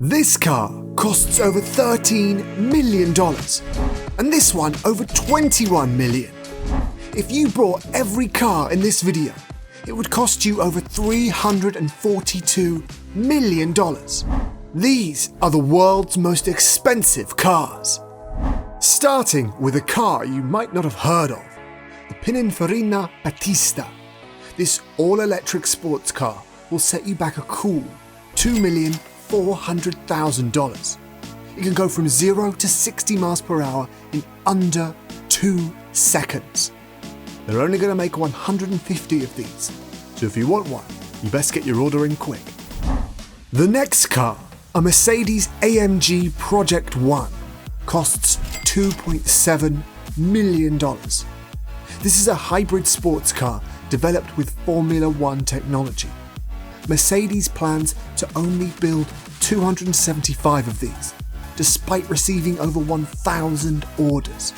This car costs over $13 million, and this one over $21 million. If you bought every car in this video, it would cost you over $342 million. These are the world's most expensive cars. Starting with a car you might not have heard of, the Pininfarina Battista. This all-electric sports car will set you back a cool $2,400,000. It can go from 0 to 60 miles per hour in under 2 seconds. They're only going to make 150 of these, so if you want one, you best get your order in quick. The next car, a Mercedes AMG Project 1, costs $2.7 million. This is a hybrid sports car developed with Formula One technology. Mercedes plans to only build 275 of these, despite receiving over 1,000 orders.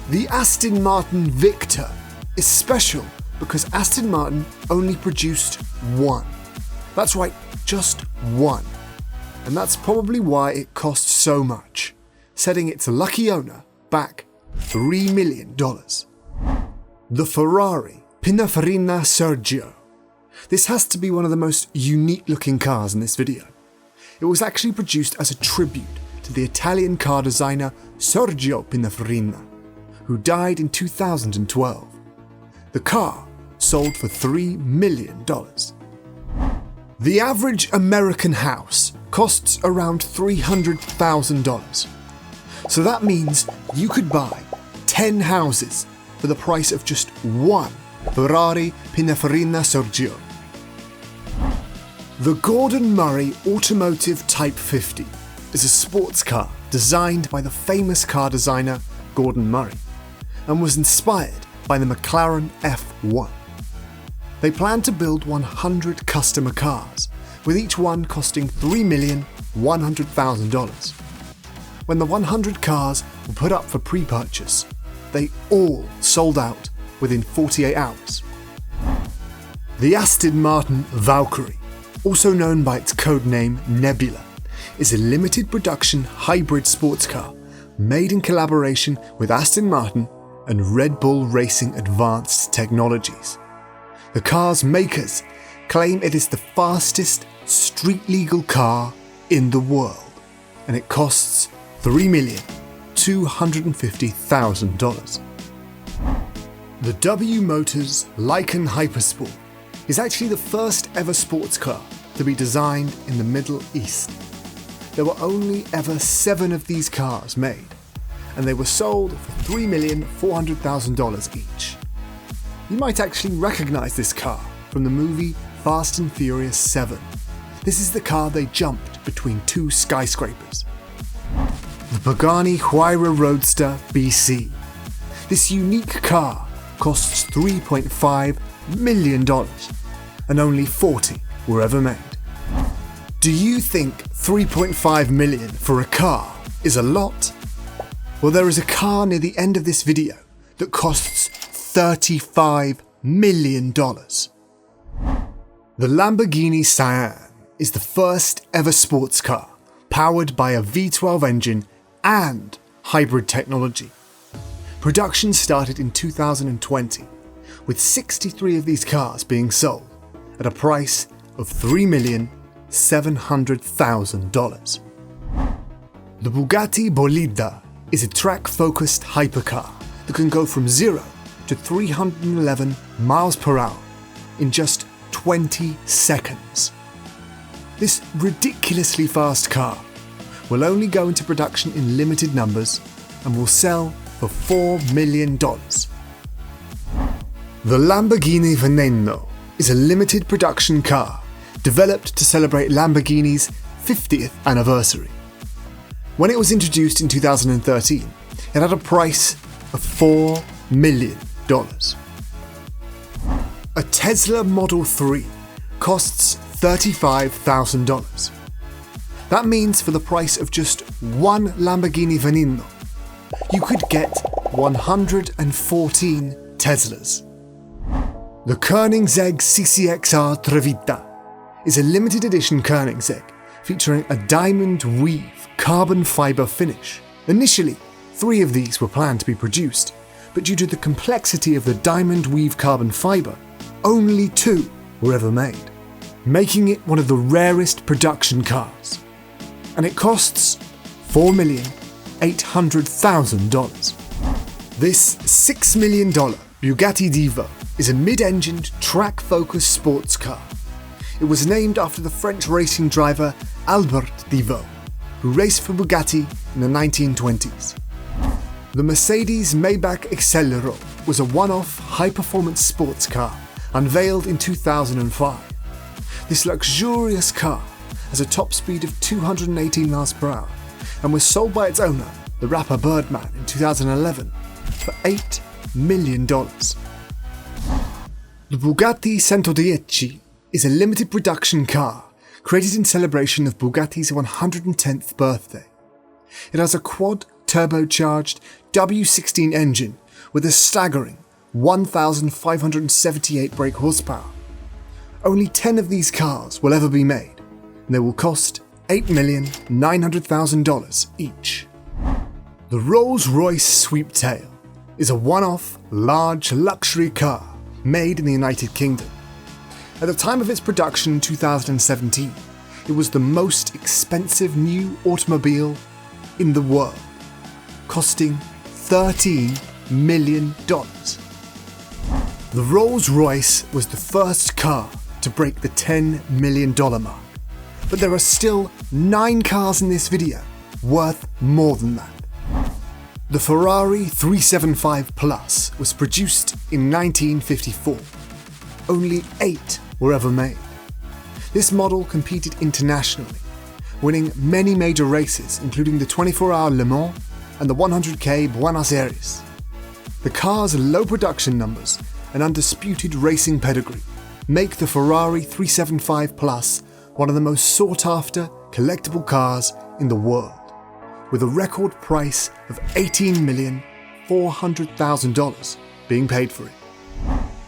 The Aston Martin Victor is special because Aston Martin only produced one. That's right, just one. And that's probably why it costs so much, setting its lucky owner back $3 million. The Ferrari Pininfarina Sergio. This has to be one of the most unique looking cars in this video. It was actually produced as a tribute to the Italian car designer Sergio Pininfarina, who died in 2012. The car sold for $3 million. The average American house costs around $300,000. So that means you could buy 10 houses for the price of just one Ferrari Pininfarina Sergio. The Gordon Murray Automotive Type 50 is a sports car designed by the famous car designer Gordon Murray and was inspired by the McLaren F1. They plan to build 100 customer cars, with each one costing $3,100,000. When the 100 cars were put up for pre-purchase, they all sold out within 48 hours. The Aston Martin Valkyrie, also known by its code name Nebula, is a limited production hybrid sports car made in collaboration with Aston Martin and Red Bull Racing Advanced Technologies. The car's makers claim it is the fastest street-legal car in the world, and it costs $3,250,000. The W Motors Lykan Hypersport is actually the first ever sports car to be designed in the Middle East. There were only ever 7 of these cars made, and they were sold for $3,400,000 each. You might actually recognize this car from the movie Fast and Furious 7. This is the car they jumped between 2 skyscrapers. The Pagani Huayra Roadster BC. This unique car costs $3.5 million, and only 40 were ever made. Do you think $3.5 million for a car is a lot? Well, there is a car near the end of this video that costs $35 million. The Lamborghini Sian is the first ever sports car powered by a V12 engine and hybrid technology. Production started in 2020, with 63 of these cars being sold at a price of $3,700,000. The Bugatti Bolida is a track-focused hypercar that can go from 0 to 311 miles per hour in just 20 seconds. This ridiculously fast car will only go into production in limited numbers and will sell for $4 million. The Lamborghini Veneno is a limited production car developed to celebrate Lamborghini's 50th anniversary. When it was introduced in 2013, it had a price of $4 million. A Tesla Model 3 costs $35,000. That means for the price of just one Lamborghini Veneno, you could get 114 Teslas. The Koenigsegg CCXR Trevita is a limited edition Koenigsegg featuring a diamond weave carbon fibre finish. Initially, 3 of these were planned to be produced, but due to the complexity of the diamond weave carbon fibre, only 2 were ever made, making it one of the rarest production cars. And it costs $4,800,000. This $6 million Bugatti Divo is a mid-engined, track-focused sports car. It was named after the French racing driver Albert Divo, who raced for Bugatti in the 1920s. The Mercedes Maybach Excelero was a one-off, high-performance sports car unveiled in 2005. This luxurious car has a top speed of 218 miles per hour and was sold by its owner, the rapper Birdman, in 2011 for $8 million. The Bugatti 110 is a limited production car created in celebration of Bugatti's 110th birthday. It has a quad turbocharged W16 engine with a staggering 1,578 brake horsepower. Only 10 of these cars will ever be made, and they will cost $8,900,000 each. The Rolls-Royce Sweeptail is a one-off, large luxury car made in the United Kingdom. At the time of its production in 2017, it was the most expensive new automobile in the world, costing $13 million. The Rolls-Royce was the first car to break the $10 million mark, but there are still 9 cars in this video worth more than that. The Ferrari 375 Plus was produced in 1954. Only 8 were ever made. This model competed internationally, winning many major races including the 24-hour Le Mans and the 100k Buenos Aires. The car's low production numbers and undisputed racing pedigree make the Ferrari 375 Plus one of the most sought-after collectible cars in the world, with a record price of $18,400,000 being paid for it.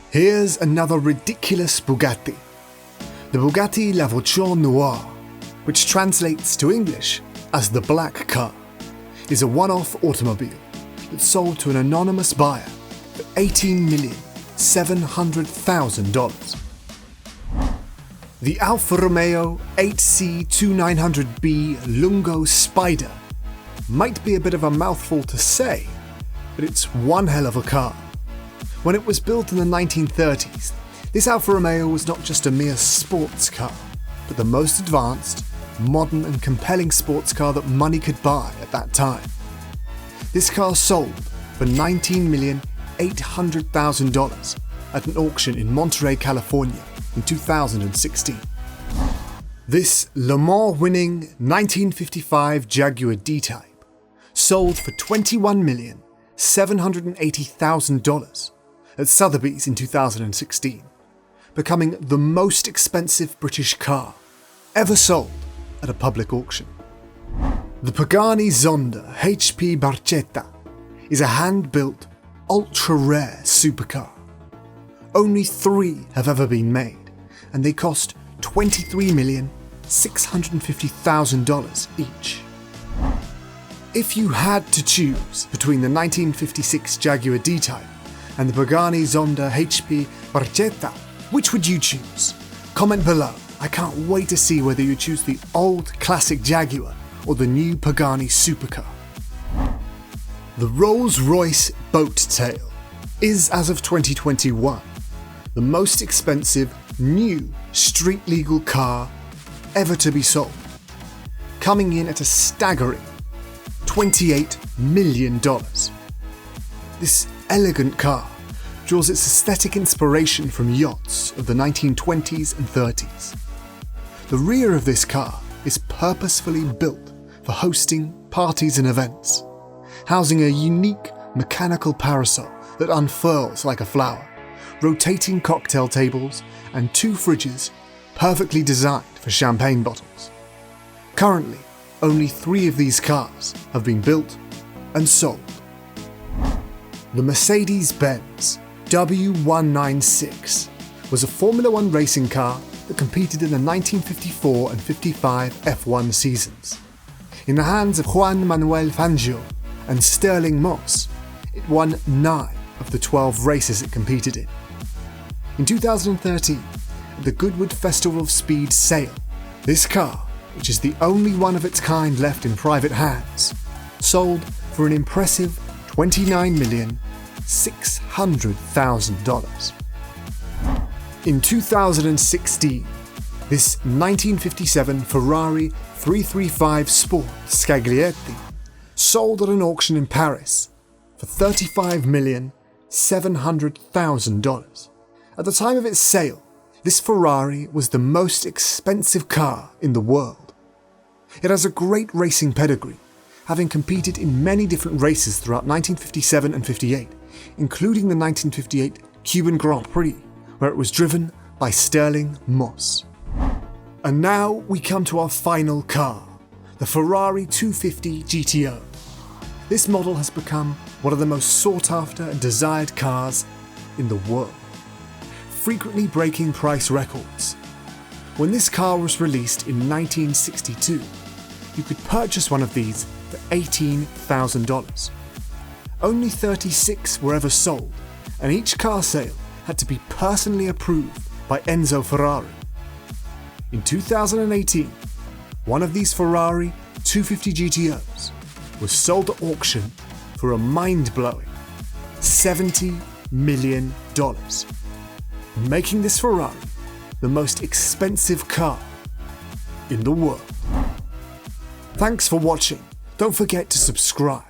Here's another ridiculous Bugatti. The Bugatti La Voiture Noire, which translates to English as the black car, is a one-off automobile that sold to an anonymous buyer for $18,700,000. The Alfa Romeo 8C2900B Lungo Spider might be a bit of a mouthful to say, but it's one hell of a car. When it was built in the 1930s, this Alfa Romeo was not just a mere sports car, but the most advanced, modern and compelling sports car that money could buy at that time. This car sold for $19,800,000 at an auction in Monterey, California in 2016. This Le Mans winning 1955 Jaguar D-Type sold for $21,780,000 at Sotheby's in 2016, becoming the most expensive British car ever sold at a public auction. The Pagani Zonda HP Barchetta is a hand-built, ultra-rare supercar. Only 3 have ever been made, and they cost $23,650,000 each. If you had to choose between the 1956 Jaguar D-Type and the Pagani Zonda HP Barchetta, which would you choose? Comment below. I can't wait to see whether you choose the old classic Jaguar or the new Pagani supercar. The Rolls-Royce Boat Tail is, as of 2021, the most expensive new street-legal car ever to be sold, coming in at a staggering $28 million. This elegant car draws its aesthetic inspiration from yachts of the 1920s and 30s. The rear of this car is purposefully built for hosting parties and events, housing a unique mechanical parasol that unfurls like a flower, rotating cocktail tables, and 2 fridges perfectly designed for champagne bottles. Currently, only 3 of these cars have been built and sold. The Mercedes-Benz W196 was a Formula One racing car that competed in the 1954 and 55 F1 seasons. In the hands of Juan Manuel Fangio and Stirling Moss, it won 9 of the 12 races it competed in. In 2013, at the Goodwood Festival of Speed sale, this car, which is the only one of its kind left in private hands, sold for an impressive $29,600,000. In 2016, this 1957 Ferrari 335 Sport Scaglietti sold at an auction in Paris for $35,700,000. At the time of its sale, this Ferrari was the most expensive car in the world. It has a great racing pedigree, having competed in many different races throughout 1957 and 58, including the 1958 Cuban Grand Prix, where it was driven by Stirling Moss. And now we come to our final car, the Ferrari 250 GTO. This model has become one of the most sought after and desired cars in the world, frequently breaking price records. When this car was released in 1962, you could purchase one of these for $18,000. Only 36 were ever sold, and each car sale had to be personally approved by Enzo Ferrari. In 2018, one of these Ferrari 250 GTOs was sold at auction for a mind-blowing $70 million, making this Ferrari the most expensive car in the world. Thanks for watching. Don't forget to subscribe.